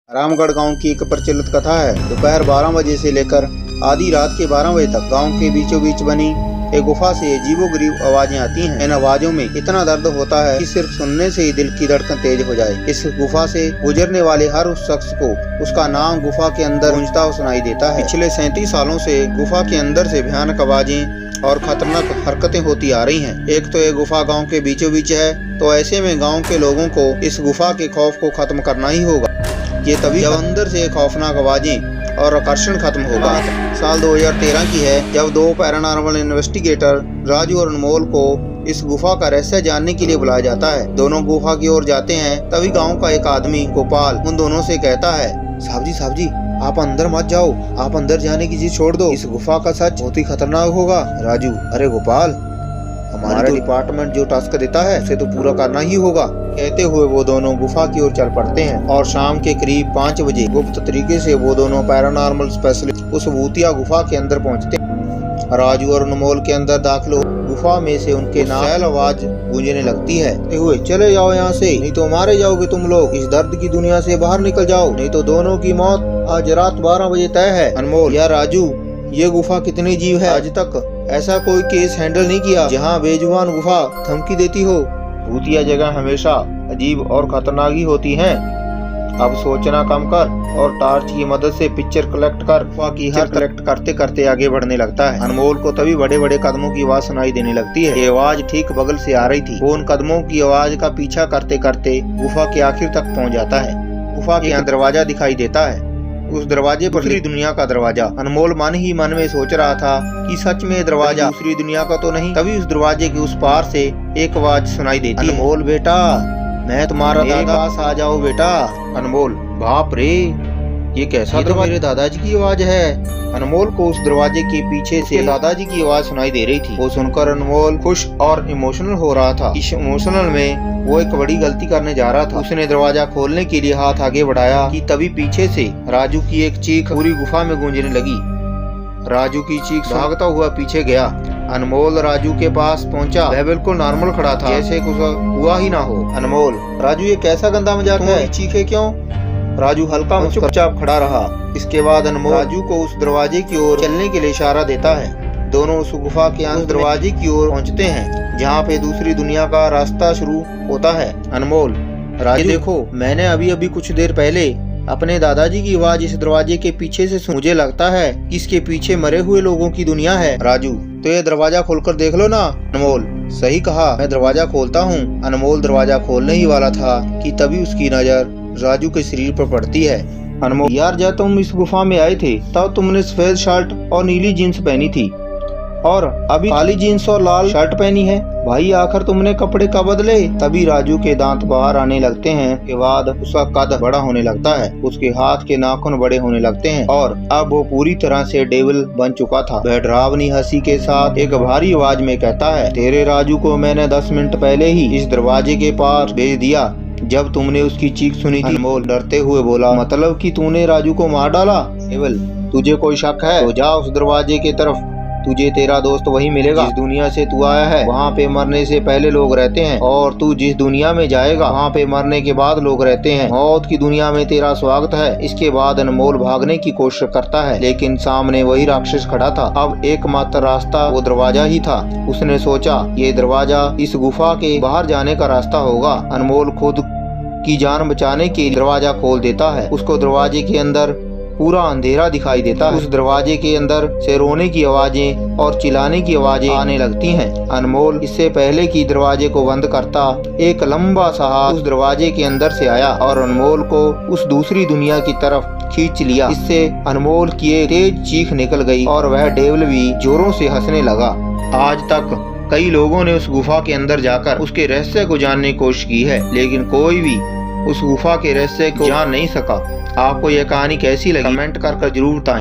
रामगढ़ गांव की एक प्रचलित कथा है। दोपहर 12 बजे से लेकर आधी रात के 12 बजे तक गांव के बीचों बीच बनी एक गुफा से अजीबोगरीब आवाजें आती हैं। इन आवाजों में इतना दर्द होता है कि सिर्फ सुनने से ही दिल की धड़कन तेज हो जाए। इस गुफा से गुजरने वाले हर उस शख्स को उसका नाम गुफा के अंदर गूंजता हुआ सुनाई देता है। पिछले 37 सालों से गुफा के अंदर से भयानक आवाजें और खतरनाक हरकतें होती आ रही हैं। एक तो ये गुफा गांव के बीचों बीच है, तो ऐसे में गांव के लोगों को इस गुफा के खौफ को खत्म करना ही होगा। ये तभी जब अंदर से खौफनाक आवाजें और आकर्षण खत्म होगा। साल 2013 की है, जब दो पैरानॉर्मल इन्वेस्टिगेटर राजू और अनमोल को इस गुफा का रहस्य जानने के लिए बुलाया जाता है। दोनों गुफा की ओर जाते हैं, तभी गांव का एक आदमी गोपाल उन दोनों से कहता है, साहब जी आप अंदर मत जाओ, आप अंदर जाने की चीज छोड़ दो, इस गुफा का सच बहुत ही खतरनाक होगा। राजू, अरे गोपाल, हमारा डिपार्टमेंट जो टास्क देता है उसे तो पूरा करना ही होगा। कहते हुए वो दोनों गुफा की ओर चल पड़ते हैं और शाम के करीब 5 बजे गुप्त तरीके से वो दोनों पैरानॉर्मल स्पेशलिस्ट उस भूतिया गुफा के अंदर पहुंचते हैं। राजू और अनमोल के अंदर दाखिल हो गुफा में से उनके नाल आवाज गूंजने लगती है, हुए चले जाओ यहाँ से, नहीं तो मारे जाओगे तुम लोग, इस दर्द की दुनिया से बाहर निकल जाओ, नहीं तो दोनों की मौत आज रात 12 बजे तय है। अनमोल, या राजू, ये गुफा कितनी जीव है, आज तक ऐसा कोई केस हैंडल नहीं किया जहाँ बेजुबान गुफा धमकी देती हो। भूतिया जगह हमेशा अजीब और खतरनाक ही होती हैं। अब सोचना कम कर और टार्च की मदद से पिक्चर कलेक्ट कर। गुफा की हर कलेक्ट करते करते आगे बढ़ने लगता है। अनमोल को तभी बड़े बड़े कदमों की आवाज सुनाई देने लगती है। ये आवाज ठीक बगल से आ रही थी। वो उन कदमों की आवाज का पीछा करते करते गुफा के आखिर तक पहुँच जाता है। गुफा के दरवाजा दिखाई देता है। उस दरवाजे पर दूसरी दुनिया का दरवाजा। अनमोल मन ही मन में सोच रहा था कि सच में दरवाजा दूसरी दुनिया का तो नहीं। तभी उस दरवाजे के उस पार से एक आवाज सुनाई देती है, अनमोल बेटा, मैं तुम्हारा दादा, पास आ जाओ बेटा। अनमोल, बाप रे, ये कैसा दरवाजा? मेरे दादाजी की आवाज है। अनमोल को उस दरवाजे के पीछे से दादाजी की आवाज सुनाई दे रही थी। वो सुनकर अनमोल खुश और इमोशनल हो रहा था। इस इमोशनल में वो एक बड़ी गलती करने जा रहा था। उसने दरवाजा खोलने के लिए हाथ आगे बढ़ाया कि तभी पीछे से राजू की एक चीख पूरी गुफा में गूंजने लगी। राजू की चीख भागता हुआ पीछे गया। अनमोल राजू के पास पहुंचा। वह बिल्कुल नॉर्मल खड़ा था, जैसे कुछ हुआ ही ना हो। अनमोल, राजू ये कैसा गंदा मजाक है, चीखे क्यों? राजू हल्का चुपचाप खड़ा रहा। इसके बाद अनमोल राजू को उस दरवाजे की ओर चलने के लिए इशारा देता है। दोनों उस गुफा के अंदर दरवाजे की ओर पहुंचते हैं, जहां पे दूसरी दुनिया का रास्ता शुरू होता है। अनमोल, राजू देखो, मैंने अभी कुछ देर पहले अपने दादाजी की आवाज इस दरवाजे के पीछे से सुनी। मुझे लगता है कि इसके पीछे मरे हुए लोगों की दुनिया है। राजू, तो ये दरवाजा खोलकर देख लो ना। अनमोल, सही कहा, मैं दरवाजा खोलता हूँ। अनमोल दरवाजा खोलने ही वाला था कि तभी उसकी नजर राजू के शरीर पर पड़ती है। अनमोल, यार जब तुम इस गुफा में आए थे तब तुमने सफेद शर्ट और नीली जीन्स पहनी थी और अभी काली जीन्स और लाल शर्ट पहनी है। भाई आखिर तुमने कपड़े कब बदले? तभी राजू के दांत बाहर आने लगते हैं। के बाद उसका कद बड़ा होने लगता है, उसके हाथ के नाखून बड़े होने लगते हैं और अब वो पूरी तरह से डेविल बन चुका था। वह डरावनी हंसी के साथ एक भारी आवाज में कहता है, तेरे राजू को मैंने 10 मिनट पहले ही इस दरवाजे के पास भेज दिया जब तुमने उसकी चीख सुनी थी। अनमोल डरते हुए बोला, मतलब कि तूने राजू को मार डाला? डेविल, तुझे कोई शक है तो जा उस दरवाजे की तरफ, तुझे तेरा दोस्त वही मिलेगा। जिस दुनिया से तू आया है वहाँ पे मरने से पहले लोग रहते हैं और तू जिस दुनिया में जाएगा वहाँ पे मरने के बाद लोग रहते हैं। मौत की दुनिया में तेरा स्वागत है। इसके बाद अनमोल भागने की कोशिश करता है, लेकिन सामने वही राक्षस खड़ा था। अब एकमात्र रास्ता वो दरवाजा ही था। उसने सोचा ये दरवाजा इस गुफा के बाहर जाने का रास्ता होगा। अनमोल खुद की जान बचाने के लिए दरवाजा खोल देता है। उसको दरवाजे के अंदर पूरा अंधेरा दिखाई देता है। उस दरवाजे के अंदर से रोने की आवाजें और चिल्लाने की आवाजें आने लगती हैं। अनमोल इससे पहले कि दरवाजे को बंद करता एक लंबा सा हाथ उस दरवाजे के अंदर से आया और अनमोल को उस दूसरी दुनिया की तरफ खींच लिया। इससे अनमोल की एक तेज चीख निकल गई और वह डेविल भी जोरों से हंसने लगा। आज तक कई लोगों ने उस गुफा के अंदर जाकर उसके रहस्य को जानने की कोशिश की है, लेकिन कोई भी उस गुफा के रहस्य को जान नहीं सका। आपको यह कहानी कैसी लगी कमेंट कर जरूर बताएं।